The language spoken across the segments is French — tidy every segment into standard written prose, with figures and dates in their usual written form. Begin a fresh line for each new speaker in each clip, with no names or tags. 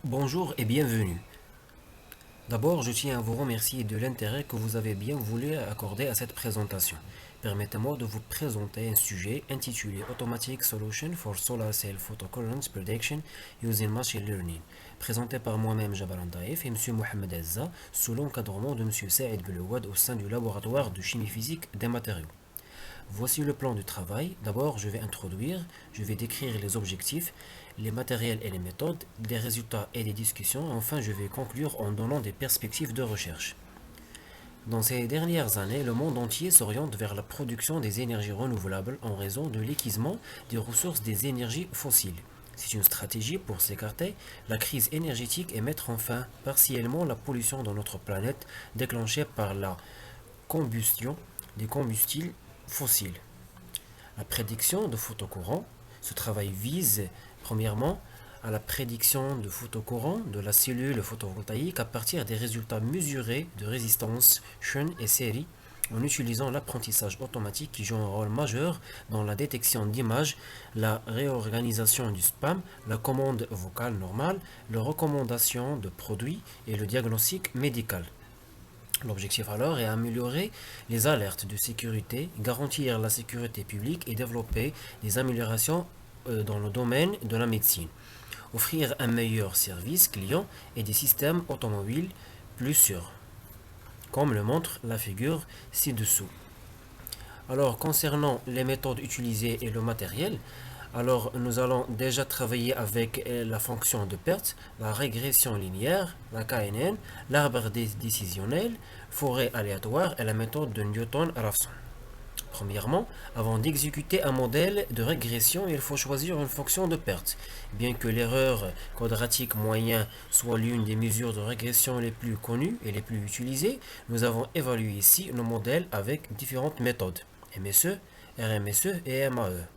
Bonjour et bienvenue. D'abord, je tiens à vous remercier de l'intérêt que vous avez bien voulu accorder à cette présentation. Permettez-moi de vous présenter un sujet intitulé Automatic Solution for Solar Cell Photocurrent Prediction Using Machine Learning, présenté par moi-même Jabal Andaïf et M. Mohamed Ezza sous l'encadrement de M. Saïd Belouad au sein du laboratoire de chimie physique des matériaux. Voici le plan du travail. D'abord, je vais décrire les objectifs, les matériels et les méthodes, les résultats et les discussions. Enfin, je vais conclure en donnant des perspectives de recherche. Dans ces dernières années, le monde entier s'oriente vers la production des énergies renouvelables en raison de l'épuisement des ressources des énergies fossiles. C'est une stratégie pour s'écarter la crise énergétique et mettre fin partiellement la pollution dans notre planète déclenchée par la combustion des combustibles fossiles. La prédiction de photocourant. Ce travail vise premièrement à la prédiction de photocourant de la cellule photovoltaïque à partir des résultats mesurés de résistance, chaîne et série en utilisant l'apprentissage automatique qui joue un rôle majeur dans la détection d'images, la réorganisation du spam, la commande vocale normale, la recommandation de produits et le diagnostic médical. L'objectif alors est améliorer les alertes de sécurité, garantir la sécurité publique et développer des améliorations dans le domaine de la médecine. Offrir un meilleur service client et des systèmes automobiles plus sûrs, comme le montre la figure ci-dessous. Alors, concernant les méthodes utilisées et le matériel, alors nous allons déjà travailler avec la fonction de perte, la régression linéaire, la KNN, l'arbre décisionnel, forêt aléatoire et la méthode de Newton-Raphson. Premièrement, avant d'exécuter un modèle de régression, il faut choisir une fonction de perte. Bien que l'erreur quadratique moyenne soit l'une des mesures de régression les plus connues et les plus utilisées, nous avons évalué ici nos modèles avec différentes méthodes, MSE, RMSE et MAE.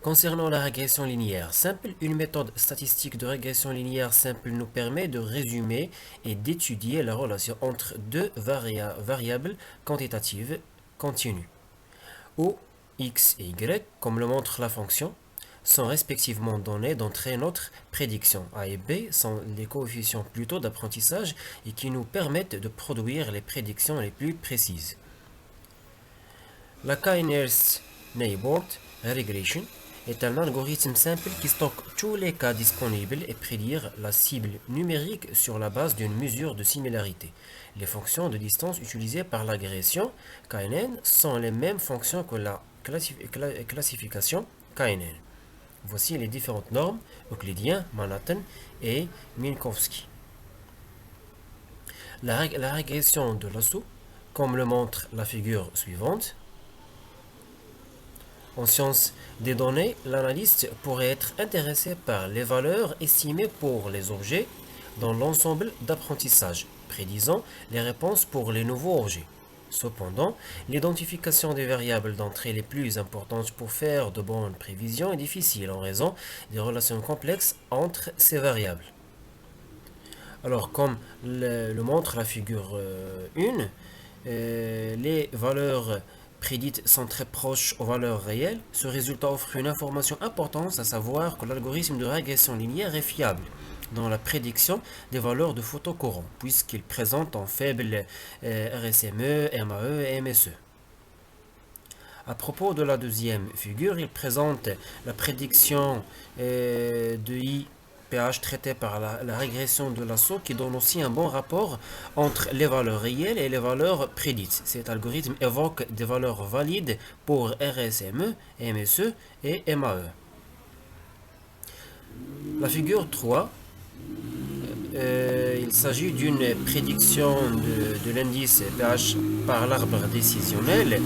Concernant la régression linéaire simple, une méthode statistique de régression linéaire simple nous permet de résumer et d'étudier la relation entre deux variables quantitatives continues, où x et y, comme le montre la fonction, sont respectivement données d'entrée notre prédiction. A et B sont les coefficients plutôt d'apprentissage et qui nous permettent de produire les prédictions les plus précises. La K-Inverse Neighborhood Regression est un algorithme simple qui stocke tous les cas disponibles et prédire la cible numérique sur la base d'une mesure de similarité. Les fonctions de distance utilisées par l'agression KNN sont les mêmes fonctions que la classification KNN. Voici les différentes normes Euclidien, Manhattan et Minkowski. La régression de l'assaut, comme le montre la figure suivante. En sciences des données, l'analyste pourrait être intéressé par les valeurs estimées pour les objets dans l'ensemble d'apprentissage, prédisant les réponses pour les nouveaux objets. Cependant, l'identification des variables d'entrée les plus importantes pour faire de bonnes prévisions est difficile en raison des relations complexes entre ces variables. Alors, comme le montre la figure 1, les valeurs prédites sont très proches aux valeurs réelles. Ce résultat offre une information importante, à savoir que l'algorithme de régression linéaire est fiable dans la prédiction des valeurs de photocourant, puisqu'il présente un faible RSME, MAE et MSE. À propos de la deuxième figure, il présente la prédiction de IPH traitée par la régression de l'assaut qui donne aussi un bon rapport entre les valeurs réelles et les valeurs prédites. Cet algorithme évoque des valeurs valides pour RSME, MSE et MAE. La figure 3, il s'agit d'une prédiction de l'indice pH par l'arbre décisionnel.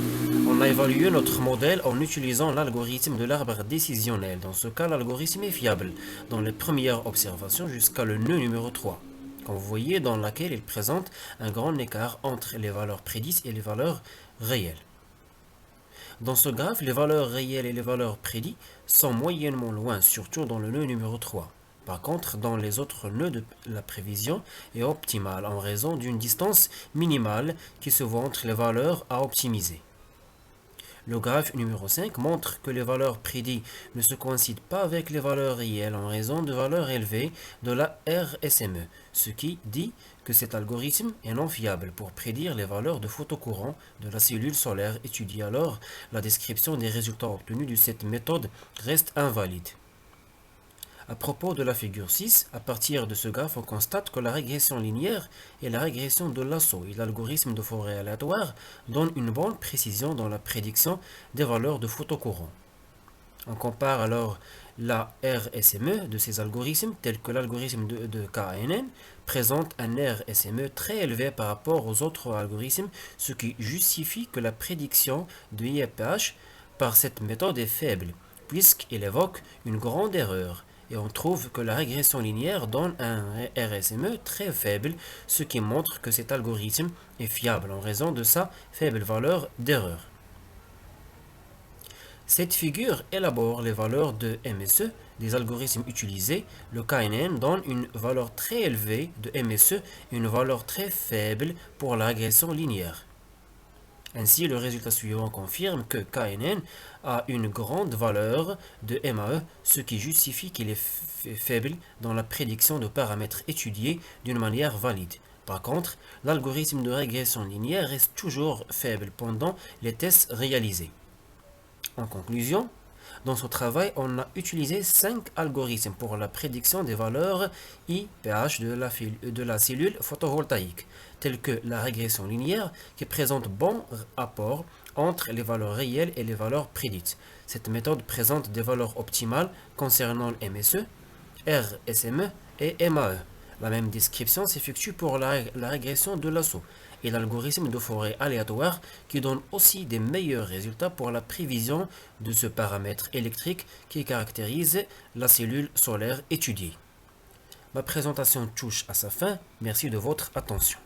On a évalué notre modèle en utilisant l'algorithme de l'arbre décisionnel. Dans ce cas, l'algorithme est fiable dans les premières observations jusqu'à le nœud numéro 3, comme vous voyez, dans laquelle il présente un grand écart entre les valeurs prédites et les valeurs réelles. Dans ce graphe, les valeurs réelles et les valeurs prédites sont moyennement loin, surtout dans le nœud numéro 3. Par contre, dans les autres nœuds, la prévision est optimale en raison d'une distance minimale qui se voit entre les valeurs à optimiser. Le graphe numéro 5 montre que les valeurs prédites ne se coïncident pas avec les valeurs réelles en raison de valeurs élevées de la RSME, ce qui dit que cet algorithme est non fiable pour prédire les valeurs de photocourant de la cellule solaire étudiée. Alors, la description des résultats obtenus de cette méthode reste invalide. À propos de la figure 6, à partir de ce graphe, on constate que la régression linéaire et la régression de Lasso et l'algorithme de Fourier aléatoire donnent une bonne précision dans la prédiction des valeurs de photocourant. On compare alors la RSME de ces algorithmes, tels que l'algorithme de KNN, présente un RSME très élevé par rapport aux autres algorithmes, ce qui justifie que la prédiction de IPH par cette méthode est faible, puisqu'il évoque une grande erreur. Et on trouve que la régression linéaire donne un RSME très faible, ce qui montre que cet algorithme est fiable en raison de sa faible valeur d'erreur. Cette figure élabore les valeurs de MSE des algorithmes utilisés. Le KNN donne une valeur très élevée de MSE et une valeur très faible pour la régression linéaire. Ainsi, le résultat suivant confirme que KNN a une grande valeur de MAE, ce qui justifie qu'il est faible dans la prédiction de paramètres étudiés d'une manière valide. Par contre, l'algorithme de régression linéaire reste toujours faible pendant les tests réalisés. En conclusion, dans ce travail, on a utilisé 5 algorithmes pour la prédiction des valeurs IPH de la cellule photovoltaïque, tels que la régression linéaire qui présente bon rapport entre les valeurs réelles et les valeurs prédites. Cette méthode présente des valeurs optimales concernant le MSE, RSME et MAE. La même description s'effectue pour la régression de Lasso et l'algorithme de Fourier aléatoire qui donne aussi des meilleurs résultats pour la prévision de ce paramètre électrique qui caractérise la cellule solaire étudiée. Ma présentation touche à sa fin. Merci de votre attention.